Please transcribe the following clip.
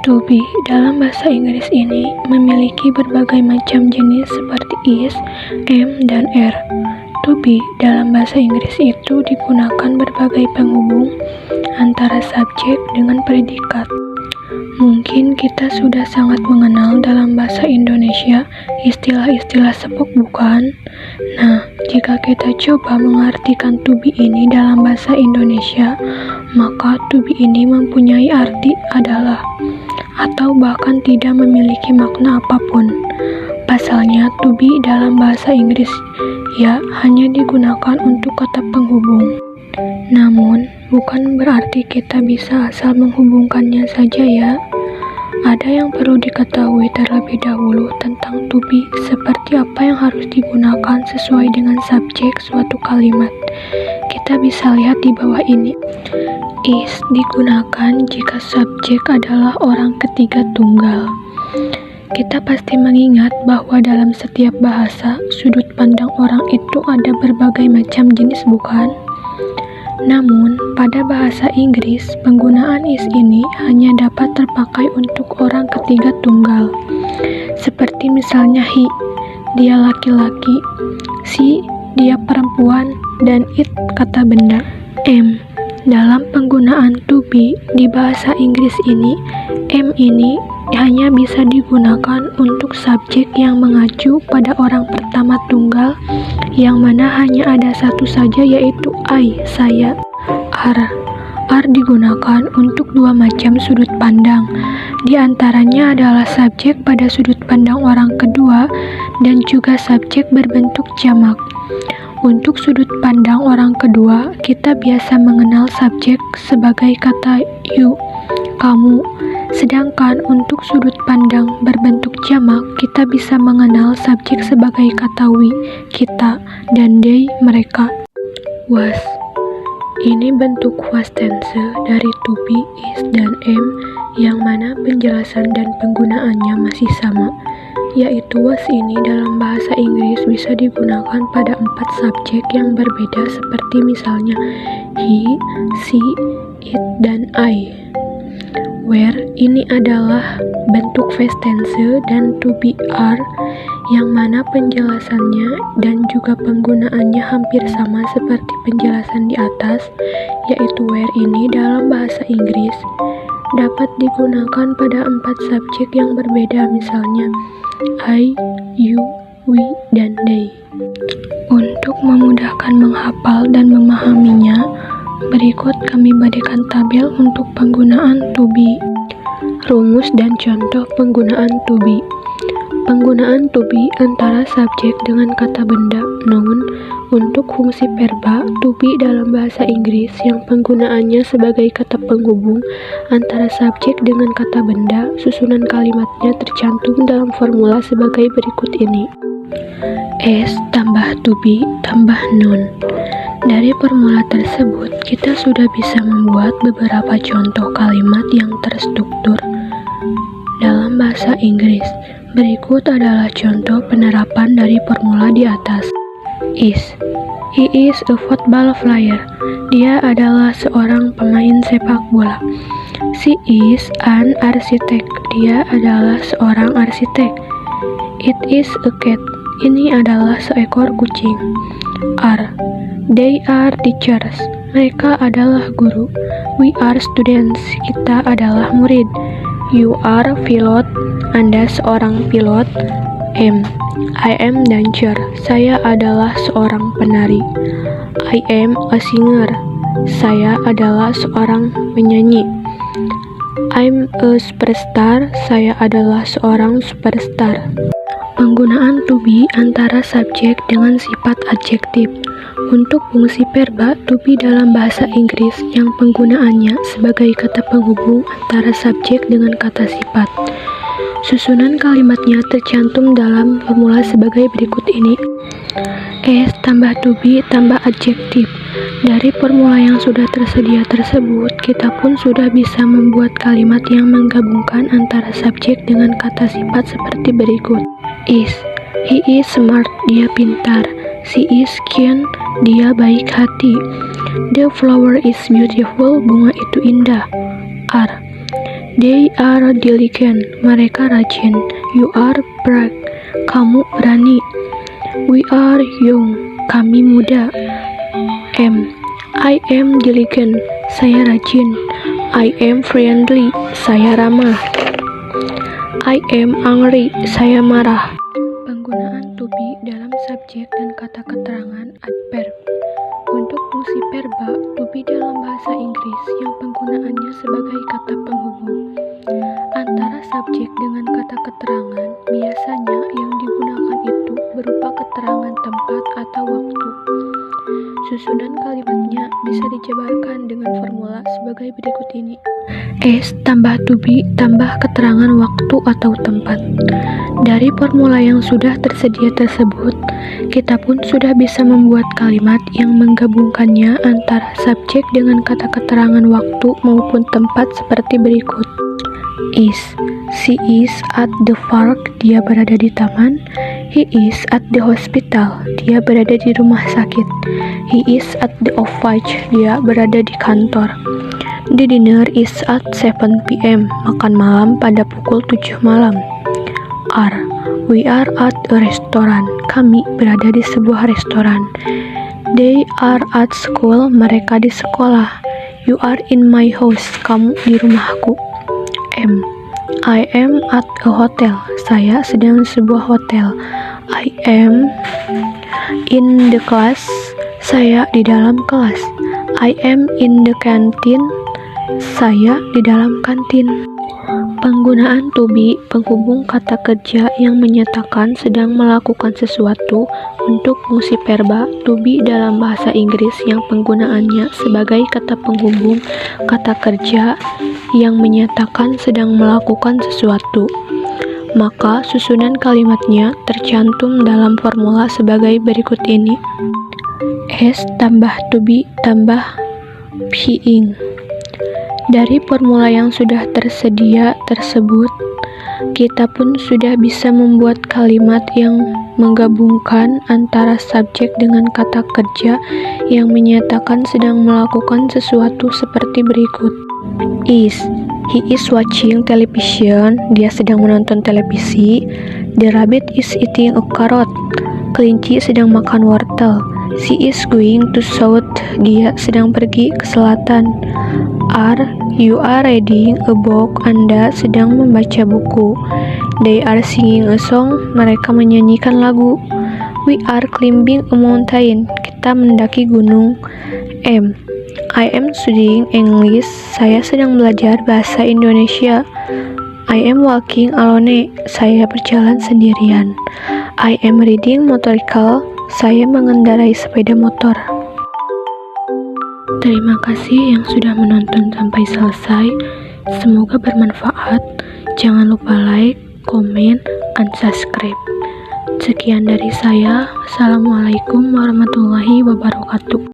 To be dalam bahasa Inggris ini memiliki berbagai macam jenis seperti is, am, dan are. To be dalam bahasa Inggris itu digunakan berbagai penghubung antara subjek dengan predikat. Mungkin kita sudah sangat mengenal dalam bahasa Indonesia istilah-istilah sepuk, bukan? Nah, jika kita coba mengartikan to be ini dalam bahasa Indonesia, maka to be ini mempunyai arti adalah atau bahkan tidak memiliki makna apapun. Pasalnya, to be dalam bahasa Inggris ya hanya digunakan untuk kata penghubung. Namun, bukan berarti kita bisa asal menghubungkannya saja ya. Ada yang perlu diketahui terlebih dahulu tentang to be, seperti apa yang harus digunakan sesuai dengan subjek suatu kalimat. Kita bisa lihat di bawah ini. Is digunakan jika subjek adalah orang ketiga tunggal. Kita pasti mengingat bahwa dalam setiap bahasa, sudut pandang orang itu ada berbagai macam jenis, bukan? Namun, pada bahasa Inggris, penggunaan is ini hanya dapat terpakai untuk orang ketiga tunggal. Seperti misalnya he, dia laki-laki, she, dia perempuan, dan it, kata benda. Am, dalam penggunaan to be di bahasa Inggris ini, am ini hanya bisa digunakan untuk subjek yang mengacu pada orang pertama tunggal, yang mana hanya ada satu saja, yaitu I, saya. Are digunakan untuk dua macam sudut pandang. Di antaranya adalah subjek pada sudut pandang orang kedua dan juga subjek berbentuk jamak. Untuk sudut pandang orang kedua, kita biasa mengenal subjek sebagai kata you, kamu. Sedangkan untuk sudut pandang berbentuk jamak, kita bisa mengenal subjek sebagai kata we, kita, dan they, mereka. Was. Ini bentuk past tense dari to be, is, dan am, yang mana penjelasan dan penggunaannya masih sama, yaitu was ini dalam bahasa Inggris bisa digunakan pada 4 subjek yang berbeda seperti misalnya he, she, it, dan I. Where ini adalah bentuk past tense dan to be are, yang mana penjelasannya dan juga penggunaannya hampir sama seperti penjelasan di atas, yaitu where ini dalam bahasa Inggris dapat digunakan pada 4 subjek yang berbeda, misalnya I, you, we, dan they. Untuk memudahkan menghafal dan memahaminya, berikut kami berikan tabel untuk penggunaan to be. Rumus dan contoh penggunaan to be. Penggunaan to be antara subjek dengan kata benda, noun, untuk fungsi verba to be dalam bahasa Inggris yang penggunaannya sebagai kata penghubung antara subjek dengan kata benda. Susunan kalimatnya tercantum dalam formula sebagai berikut ini. S tambah to be tambah noun. Dari formula tersebut, kita sudah bisa membuat beberapa contoh kalimat yang terstruktur dalam bahasa Inggris. Berikut adalah contoh penerapan dari formula di atas. Is. He is a football player. Dia adalah seorang pemain sepak bola. She is an architect. Dia adalah seorang arsitek. It is a cat. Ini adalah seekor kucing. Are. They are teachers. Mereka adalah guru. We are students. Kita adalah murid. You are pilot. Anda seorang pilot. I am dancer. Saya adalah seorang penari. I am a singer. Saya adalah seorang penyanyi. I'm a superstar. Saya adalah seorang superstar. Penggunaan to be antara subjek dengan sifat adjektif. Untuk fungsi verba to be dalam bahasa Inggris yang penggunaannya sebagai kata penghubung antara subjek dengan kata sifat. Susunan kalimatnya tercantum dalam formula sebagai berikut ini. S tambah to be tambah adjektif. Dari formula yang sudah tersedia tersebut, kita pun sudah bisa membuat kalimat yang menggabungkan antara subjek dengan kata sifat seperti berikut. Is. He is smart. Dia pintar. She is kind. Dia baik hati. The flower is beautiful. Bunga itu indah. Are. They are diligent. Mereka rajin. You are brave. Kamu berani. We are young. Kami muda. I am diligent. Saya rajin. I am friendly. Saya ramah. I am angry. Saya marah. Penggunaan to be dalam subjek dan kata keterangan adverb. Untuk fungsi verba, to be dalam bahasa Inggris yang penggunaannya sebagai kata penghubung antara subjek dengan kata keterangan, biasanya yang digunakan itu berupa keterangan tempat atau waktu. Susunan kalimatnya bisa dijabarkan dengan formula sebagai berikut ini. S tambah to be tambah keterangan waktu atau tempat. Dari formula yang sudah tersedia tersebut, kita pun sudah bisa membuat kalimat yang menggabungkannya antara subjek dengan kata keterangan waktu maupun tempat seperti berikut. Is, she is at the park, dia berada di taman. He is at the hospital, dia berada di rumah sakit. He is at the office, dia berada di kantor. The dinner is at 7 p.m, makan malam pada pukul 7 malam. Are, we are at a restaurant, kami berada di sebuah restoran. They are at school, mereka di sekolah. You are in my house, kamu di rumahku. I am at a hotel, saya sedang di sebuah hotel. I am in the class, saya di dalam kelas. I am in the canteen, saya di dalam kantin. Penggunaan to be penghubung kata kerja yang menyatakan sedang melakukan sesuatu untuk fungsi verba to be dalam bahasa Inggris yang penggunaannya sebagai kata penghubung kata kerja yang menyatakan sedang melakukan sesuatu. Maka susunan kalimatnya tercantum dalam formula sebagai berikut ini. S tambah to be tambah being. Dari formula yang sudah tersedia tersebut, kita pun sudah bisa membuat kalimat yang menggabungkan antara subjek dengan kata kerja yang menyatakan sedang melakukan sesuatu seperti berikut. Is, he is watching television, dia sedang menonton televisi. The rabbit is eating a carrot, kelinci sedang makan wortel. She is going to south, dia sedang pergi ke selatan. Are, you are reading a book, Anda sedang membaca buku. They are singing a song, mereka menyanyikan lagu. We are climbing a mountain, kita mendaki gunung. I am studying English, saya sedang belajar bahasa Indonesia. I am walking alone, saya berjalan sendirian. I am riding motorcycle, saya mengendarai sepeda motor. Terima kasih yang sudah menonton sampai selesai. Semoga bermanfaat. Jangan lupa like, komen, dan subscribe. Sekian dari saya. Wassalamualaikum warahmatullahi wabarakatuh.